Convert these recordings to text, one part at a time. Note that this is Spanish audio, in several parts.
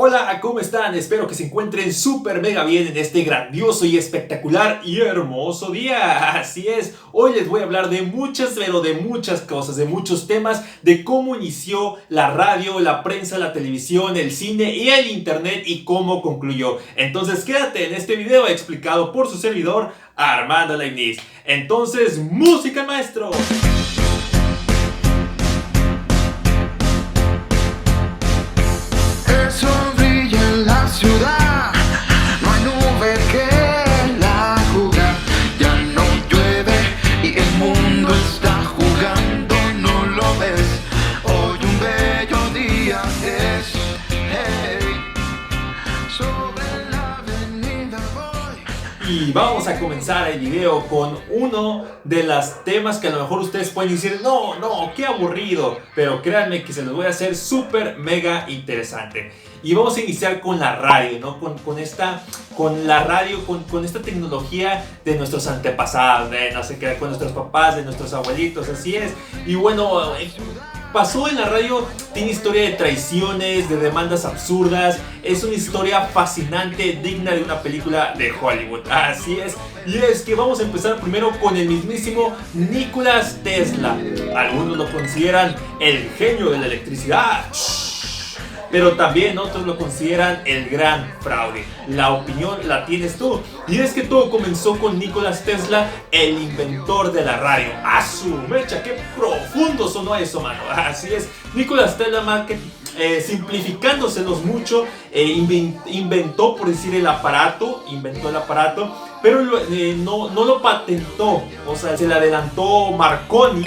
Hola, ¿cómo están? Espero que se encuentren súper mega bien en este grandioso y espectacular y hermoso día. Así es, hoy les voy a hablar de muchas cosas, de muchos temas, de cómo inició la radio, la prensa, la televisión, el cine y el internet y cómo concluyó. Entonces quédate en este video explicado por su servidor Armando Leibniz. Entonces, música maestro. Ciudad, no hay nube que la cubra, ya no llueve y el mundo está jugando, no lo ves, hoy un bello día es, hey, sobre la avenida voy. Y vamos a comenzar el video con uno de los temas que a lo mejor ustedes pueden decir, no, qué aburrido, pero créanme que se los voy a hacer súper mega interesante. Y vamos a iniciar con la radio, ¿no? Con esta tecnología de nuestros antepasados, de no sé qué, con nuestros papás, de nuestros abuelitos, así es. Y bueno, pasó en la radio, tiene historia de traiciones, de demandas absurdas, es una historia fascinante, digna de una película de Hollywood, así es. Y es que vamos a empezar primero con el mismísimo Nikola Tesla. Algunos lo consideran el genio de la electricidad, pero también otros lo consideran el gran fraude. La opinión la tienes tú. Y es que todo comenzó con Nikola Tesla, el inventor de la radio. ¡A su mecha! ¡Qué profundo sonó eso, mano! Así es, Nikola Tesla, simplificándoselos mucho, inventó, por decir, inventó el aparato, pero no lo patentó. O sea, se le adelantó Marconi,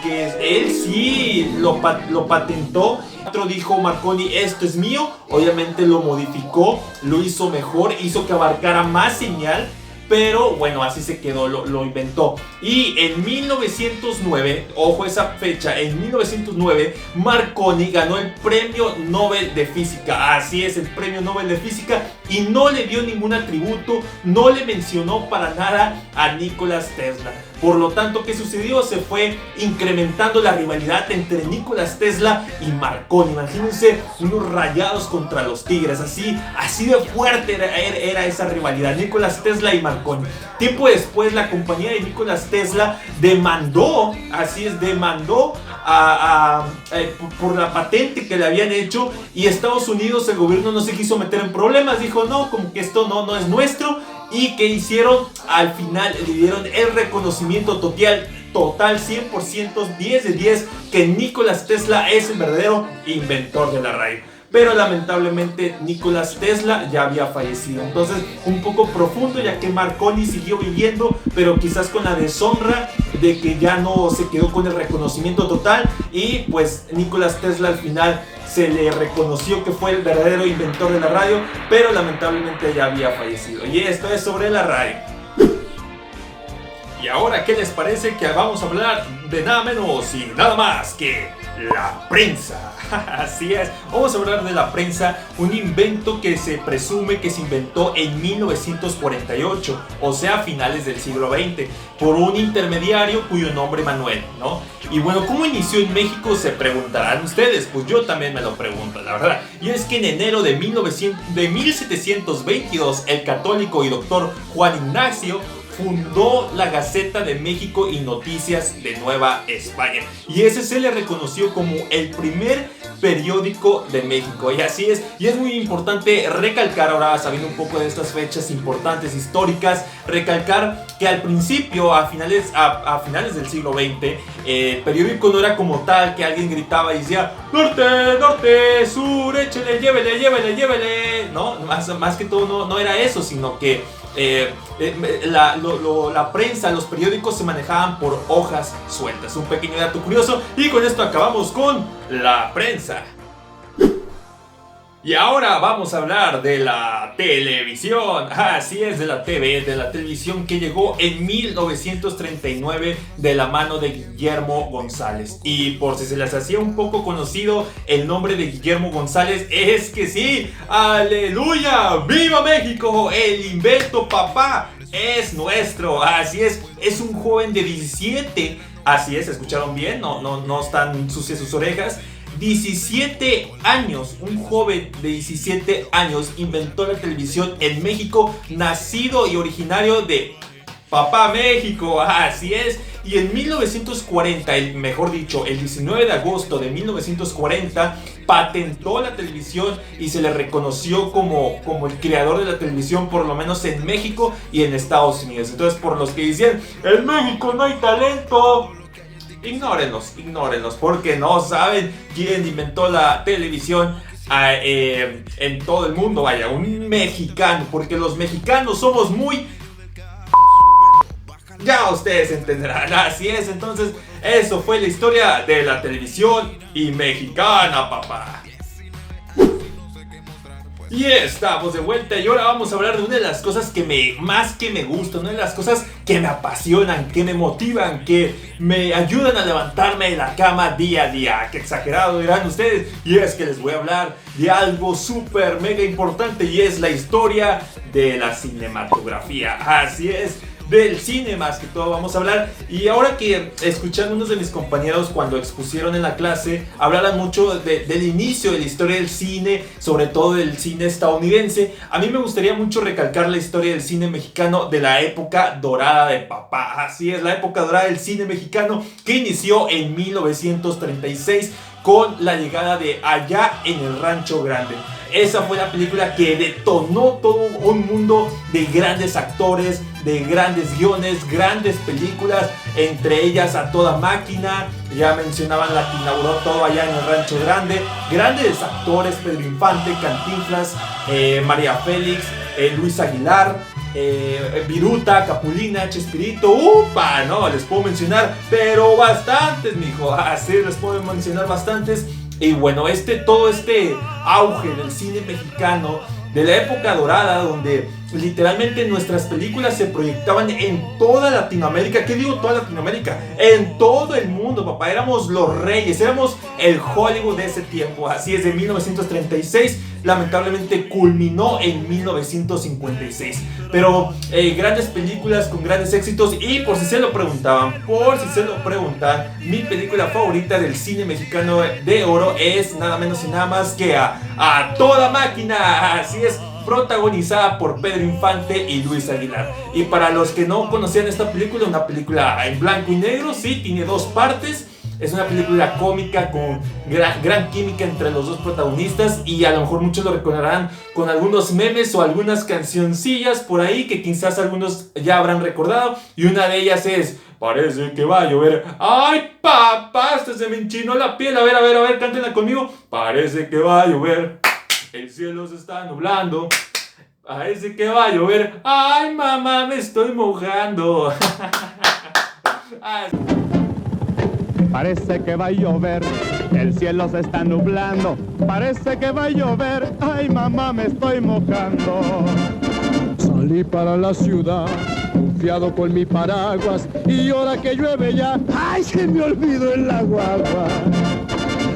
que él sí lo patentó. Otro dijo Marconi, esto es mío. Obviamente lo modificó, lo hizo mejor, hizo que abarcara más señal, pero bueno, así se quedó, lo inventó. Y en 1909, ojo esa fecha, en 1909 Marconi ganó el premio Nobel de Física. Así es, el premio Nobel de Física, y no le dio ningún atributo, no le mencionó para nada a Nikola Tesla. Por lo tanto, ¿qué sucedió? Se fue incrementando la rivalidad entre Nikola Tesla y Marconi. Imagínense unos Rayados contra los Tigres. Así de fuerte era esa rivalidad, Nikola Tesla y Marconi. Tiempo después, la compañía de Nikola Tesla demandó por la patente que le habían hecho, y Estados Unidos, el gobierno, no se quiso meter en problemas. Dijo, no, como que esto no es nuestro. ¿Y qué hicieron? Al final le dieron el reconocimiento total 100%, 10 de 10, que Nikola Tesla es el verdadero inventor de la radio. Pero lamentablemente Nikola Tesla ya había fallecido. Entonces, un poco profundo, ya que Marconi siguió viviendo, pero quizás con la deshonra de que ya no se quedó con el reconocimiento total. Y pues Nikola Tesla al final se le reconoció que fue el verdadero inventor de la radio, pero lamentablemente ya había fallecido. Y esto es sobre la radio. Y ahora, ¿qué les parece que vamos a hablar de nada menos y nada más que la prensa? Así es, vamos a hablar de la prensa, un invento que se presume que se inventó en 1948, o sea, a finales del siglo XX, por un intermediario cuyo nombre Manuel, ¿no? Y bueno, ¿cómo inició en México? Se preguntarán ustedes, pues yo también me lo pregunto, la verdad. Y es que en enero de 1722, el católico y doctor Juan Ignacio fundó la Gaceta de México y Noticias de Nueva España, y ese se le reconoció como el primer periódico de México. Y así es, y es muy importante recalcar, ahora sabiendo un poco de estas fechas importantes históricas, recalcar que al principio, a finales del siglo XX, el periódico no era como tal, que alguien gritaba y decía norte, norte, sur, échele, llévele, no, más que todo no era eso, sino que la prensa, los periódicos se manejaban por hojas sueltas. Un pequeño dato curioso, y con esto acabamos con la prensa. Y ahora vamos a hablar de la televisión. Así es, de la TV, de la televisión, que llegó en 1939 de la mano de Guillermo González. Y por si se les hacía un poco conocido el nombre de Guillermo González, es que sí, ¡aleluya! ¡Viva México! El invento, papá, es nuestro. Así es un joven de 17, así es, ¿escucharon bien? No están sucias sus orejas. 17 años, un joven de 17 años inventó la televisión en México, nacido y originario de Papá México, así es. Y en 1940, mejor dicho, el 19 de agosto de 1940, patentó la televisión y se le reconoció como el creador de la televisión, por lo menos en México y en Estados Unidos. Entonces, por los que decían, en México no hay talento, ignórenlos, porque no saben quién inventó la televisión en todo el mundo. Vaya, un mexicano, porque los mexicanos somos muy... Ya ustedes entenderán, así es. Entonces, eso fue la historia de la televisión y mexicana, papá. Y estamos de vuelta y ahora vamos a hablar de una de las cosas que más me gustan, una de las cosas que me apasionan, que me motivan, que me ayudan a levantarme de la cama día a día. Qué exagerado dirán ustedes, y es que les voy a hablar de algo súper mega importante, y es la historia de la cinematografía. Así es, del cine más que todo vamos a hablar. Y ahora que escuché a algunos de mis compañeros cuando expusieron en la clase, hablaran mucho del inicio de la historia del cine, sobre todo del cine estadounidense, a mí me gustaría mucho recalcar la historia del cine mexicano de la época dorada de papá. Así es, la época dorada del cine mexicano que inició en 1936 con la llegada de Allá en el Rancho Grande. Esa fue la película que detonó todo un mundo de grandes actores, de grandes guiones, grandes películas, entre ellas A Toda Máquina, ya mencionaban la que inauguró todo Allá en el Rancho Grande, grandes actores, Pedro Infante, Cantinflas, María Félix, Luis Aguilar, Viruta, Capulina, Chespirito, ¡upa! No, les puedo mencionar, pero bastantes, mijo, así les puedo mencionar bastantes. Y bueno, todo este auge del cine mexicano, de la época dorada, donde literalmente nuestras películas se proyectaban en toda Latinoamérica. ¿Qué digo toda Latinoamérica? En todo el mundo, papá. Éramos los reyes, éramos el Hollywood de ese tiempo. Así es, de 1936, lamentablemente culminó en 1956. Pero grandes películas con grandes éxitos. Y por si se lo preguntan, mi película favorita del cine mexicano de oro es nada menos y nada más que A Toda Máquina. Así es, protagonizada por Pedro Infante y Luis Aguilar. Y para los que no conocían esta película, una película en blanco y negro, sí, tiene dos partes. Es una película cómica con gran química entre los dos protagonistas, y a lo mejor muchos lo recordarán con algunos memes o algunas cancioncillas por ahí que quizás algunos ya habrán recordado, y una de ellas es Parece que va a llover. ¡Ay, papá! Hasta se me enchinó la piel. A ver, cántenla conmigo. Parece que va a llover. El cielo se está nublando. Parece que va a llover. ¡Ay, mamá, me estoy mojando! Parece que va a llover, el cielo se está nublando. Parece que va a llover, ay mamá, me estoy mojando. Salí para la ciudad, confiado con mi paraguas, y ahora que llueve ya, ay, se me olvidó el agua.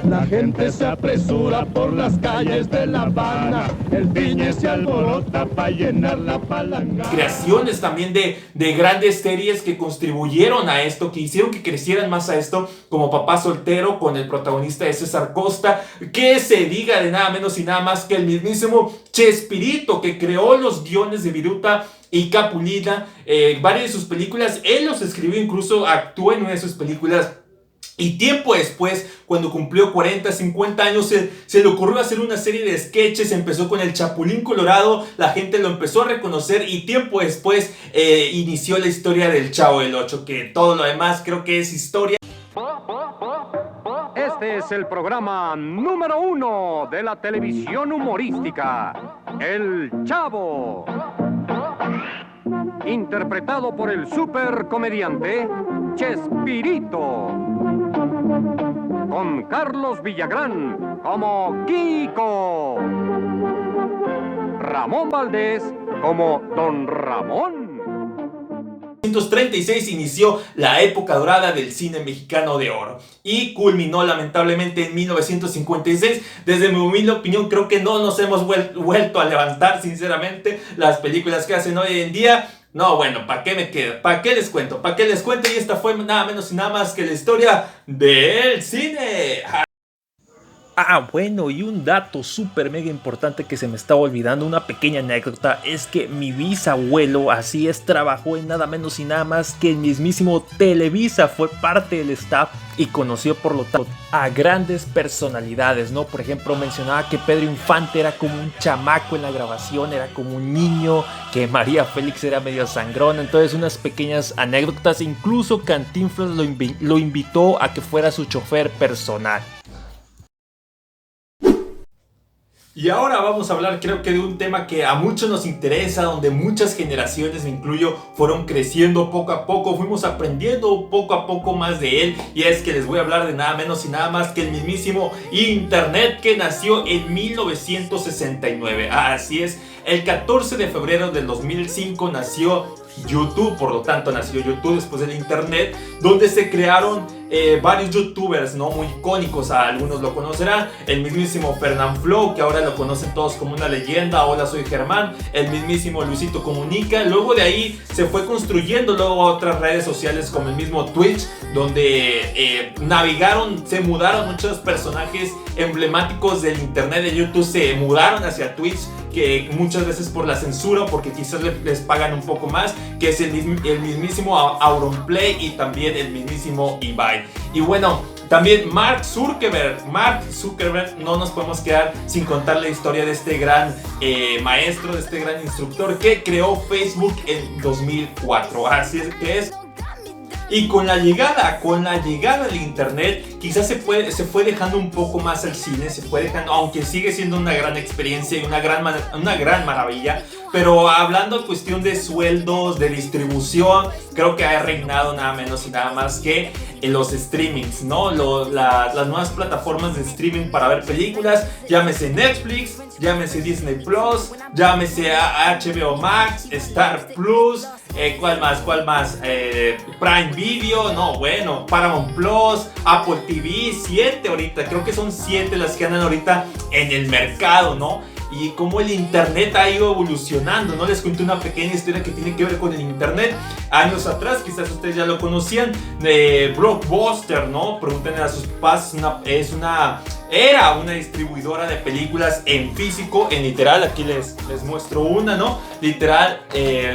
La gente se apresura por las calles de La Habana, el piñe se alborota para llenar la palangana. Creaciones también de grandes series que contribuyeron a esto, que hicieron que crecieran más a esto, como Papá Soltero, con el protagonista de César Costa, que se diga de nada menos y nada más que el mismísimo Chespirito, que creó los guiones de Viruta y Capulina. Varias de sus películas, él los escribió, incluso actuó en una de sus películas. Y tiempo después, cuando cumplió 40, 50 años, se le ocurrió hacer una serie de sketches. Empezó con el Chapulín Colorado, la gente lo empezó a reconocer, y tiempo después inició la historia del Chavo del Ocho, que todo lo demás creo que es historia. Este es el programa número 1 de la televisión humorística, El Chavo. Interpretado por el supercomediante Chespirito. Con Carlos Villagrán como Kiko. Ramón Valdés como Don Ramón. 1936 inició la época dorada del cine mexicano de oro y culminó lamentablemente en 1956. Desde mi humilde opinión, creo que no nos hemos vuelto a levantar, sinceramente. Las películas que hacen hoy en día, no, bueno, ¿para qué me queda? ¿Para qué les cuento? Y esta fue nada menos y nada más que la historia del cine. Bueno, y un dato súper mega importante que se me estaba olvidando, una pequeña anécdota, es que mi bisabuelo, así es, trabajó en nada menos y nada más que el mismísimo Televisa, fue parte del staff y conoció por lo tanto a grandes personalidades, ¿no? Por ejemplo, mencionaba que Pedro Infante era como un chamaco en la grabación, era como un niño, que María Félix era medio sangrona, entonces unas pequeñas anécdotas, incluso Cantinflas lo invitó a que fuera su chofer personal. Y ahora vamos a hablar, creo que de un tema que a muchos nos interesa, donde muchas generaciones, me incluyo, fueron creciendo poco a poco, fuimos aprendiendo poco a poco más de él, y es que les voy a hablar de nada menos y nada más que el mismísimo Internet, que nació en 1969. Así es, el 14 de febrero del 2005 nació YouTube, por lo tanto nació YouTube después del Internet, donde se crearon varios youtubers, ¿no? Muy icónicos, algunos lo conocerán, el mismísimo Fernanfloo, que ahora lo conocen todos como una leyenda, Hola Soy Germán, el mismísimo Luisito Comunica. Luego de ahí se fue construyendo luego otras redes sociales como el mismo Twitch, donde se mudaron muchos personajes emblemáticos del Internet de YouTube, se mudaron hacia Twitch, que muchas veces por la censura, porque quizás les pagan un poco más, que es el mismísimo Auronplay y también el mismísimo Ibai. Y bueno, también Mark Zuckerberg, no nos podemos quedar sin contar la historia de este gran maestro, de este gran instructor que creó Facebook en 2004. Así es que es. Y con la llegada del Internet, quizás se fue dejando un poco más el cine, se fue dejando, aunque sigue siendo una gran experiencia y una gran maravilla, pero hablando en cuestión de sueldos, de distribución, creo que ha reinado nada menos y nada más que en los streamings, ¿no? Las nuevas plataformas de streaming para ver películas, llámese Netflix, llámese Disney Plus, llámese HBO Max, Star Plus, ¿cuál más? Prime Video, no, bueno, Paramount Plus, Apple TV, 7 ahorita, creo que son 7 las que andan ahorita en el mercado, ¿no? Y cómo el Internet ha ido evolucionando, ¿no? Les cuento una pequeña historia que tiene que ver con el Internet. Años atrás, quizás ustedes ya lo conocían, de Blockbuster, ¿no? Pregúntenle a sus papás, era una distribuidora de películas en físico, en literal, aquí les muestro una, ¿no? Literal,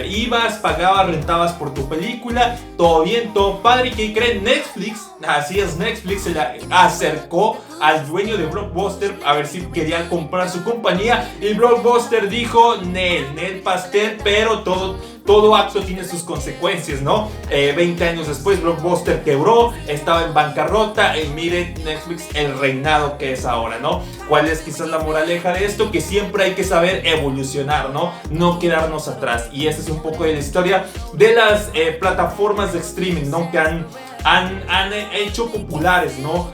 ibas, pagabas, rentabas por tu película, todo bien, todo padre. ¿Y qué creen? Netflix, así es, Netflix se la acercó al dueño de Blockbuster a ver si quería comprar su compañía, y Blockbuster dijo, Nel pastel, pero todo acto tiene sus consecuencias, ¿no? 20 años después Blockbuster quebró, estaba en bancarrota, y miren Netflix el reinado que es ahora, ¿no? ¿Cuál es quizás la moraleja de esto? Que siempre hay que saber evolucionar, ¿no? No quedarnos atrás. Y esa es un poco de la historia de las plataformas de streaming, ¿no? Que han hecho populares, ¿no?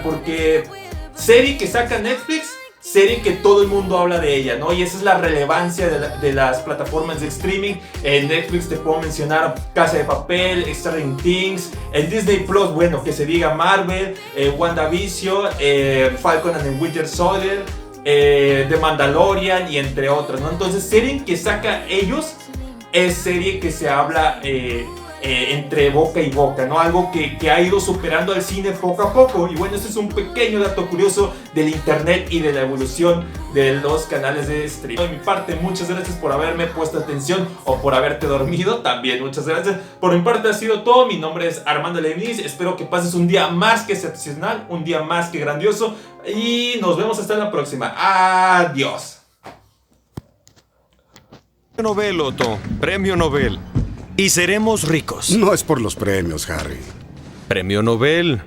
Porque serie que saca Netflix, serie que todo el mundo habla de ella, ¿no? Y esa es la relevancia de las plataformas de streaming. En Netflix te puedo mencionar Casa de Papel, Stranger Things, el Disney Plus, bueno, que se diga Marvel, WandaVision, Falcon and the Winter Soldier, The Mandalorian y entre otras, ¿no? Entonces, serie que saca ellos es serie que se habla entre boca y boca, ¿no? Algo que ha ido superando al cine poco a poco. Y bueno, este es un pequeño dato curioso del Internet y de la evolución de los canales de streaming. De mi parte, muchas gracias por haberme puesto atención o por haberte dormido. También muchas gracias. Por mi parte ha sido todo. Mi nombre es Armando Leibniz. Espero que pases un día más que excepcional, un día más que grandioso, y nos vemos hasta la próxima. Adiós. Nobel, Otto. Premio Nobel. Y seremos ricos. No es por los premios, Harry. Premio Nobel.